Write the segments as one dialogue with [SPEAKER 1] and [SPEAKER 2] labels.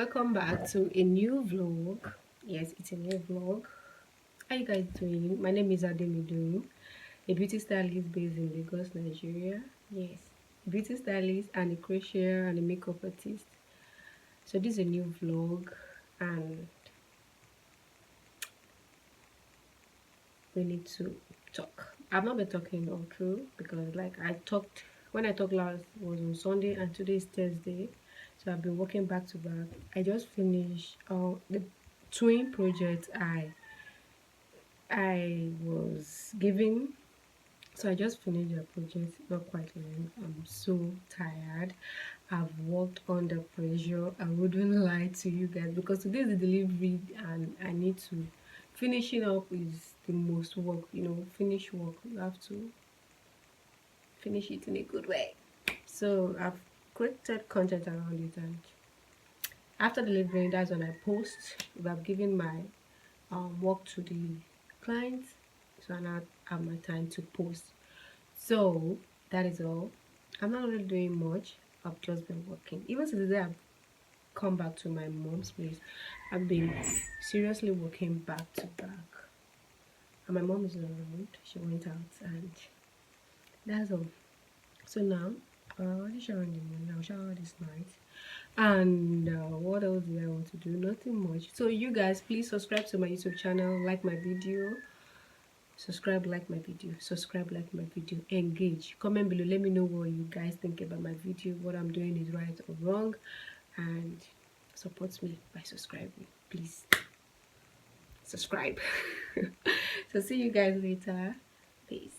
[SPEAKER 1] welcome back to a new vlog. Yes, it's a new vlog. How you guys doing? My name is Ademidu, a beauty stylist based in Lagos, Nigeria. Yes, a beauty stylist and a crochet and a makeup artist. So this is a new vlog, and we need to talk. I've not been talking all through because like I talked when I talked last was on Sunday and today is Thursday. So I've been working back to back. I just finished the twin project I was giving. So I just finished the project not quite long. I'm so tired. I've worked under pressure. I wouldn't lie to you guys because today is the delivery and I need to finishing up is the most work, finish work. You have to finish it in a good way. So I've created content around it, and after delivering, that's when I post. If I've given my work to the clients, so I now have my time to post. So that is all. I'm not really doing much. I've just been working. Even since the day I've come back to my mom's place, I've been seriously working back to back. And my mom is not around. She went out, and that's all. So now I already showered in the morning. I'll shower this night. And what else do I want to do? Nothing much. So you guys, please subscribe to my YouTube channel, like my video, subscribe, like my video, subscribe, like my video, engage, comment below, let me know what you guys think about my video, what I'm doing is right or wrong, and support me by subscribing. Please subscribe. So see you guys later. Peace.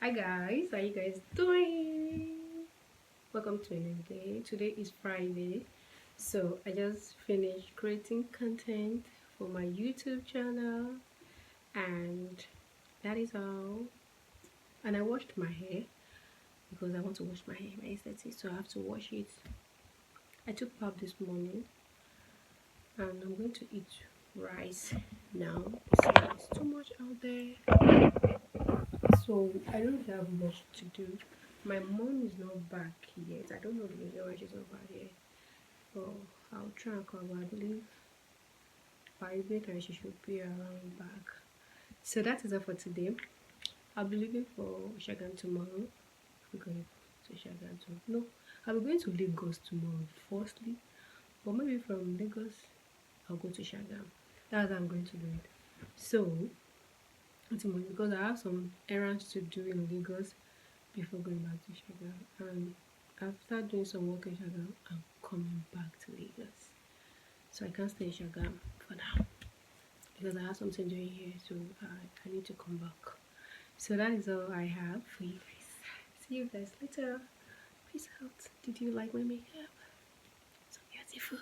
[SPEAKER 1] Hi guys, how you guys doing? Welcome to a new day. Today is Friday, so I just finished creating content for my YouTube channel, and that is all. And I washed my hair because I want to wash my hair, my aesthetic, so I have to wash it. I took bath this morning, and I'm going to eat rice now. So it's too much out there. So I don't have much to do. My mom is not back yet. I don't know the reason why she's not back yet. So I'll try and call her. I believe by midnight she should be around back. So that is all for today. I'll be leaving for Shagan tomorrow. We're going to Shagan tomorrow. No, I'll be going to Lagos tomorrow firstly. But maybe from Lagos I'll go to Shagan. That's how I'm going to do it. So because I have some errands to do in Lagos before going back to Shagan, and after doing some work in Shagan, I'm coming back to Lagos. So I can't stay in Shagan for now because I have something doing here, so I need to come back. So that is all I have for you guys. See you guys later. Peace out. Did you like my makeup? So beautiful.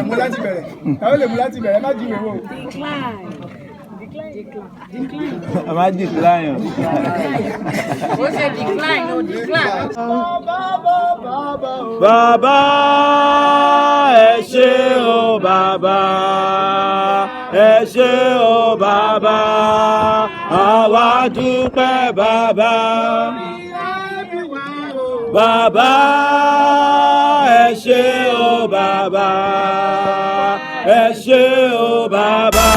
[SPEAKER 2] Mo láti bẹ̀rẹ̀. Àwọn lè mú láti bẹ̀rẹ̀ má jí ìwé wò.
[SPEAKER 3] Decline. I'm at decline.
[SPEAKER 4] What's a decline? No decline.
[SPEAKER 3] Baba, ẹ ṣé o Baba, ẹ ṣé o Baba, àwa dúpẹ́ Baba. Baba, ẹ ṣé o Baba, ẹ ṣé o Baba.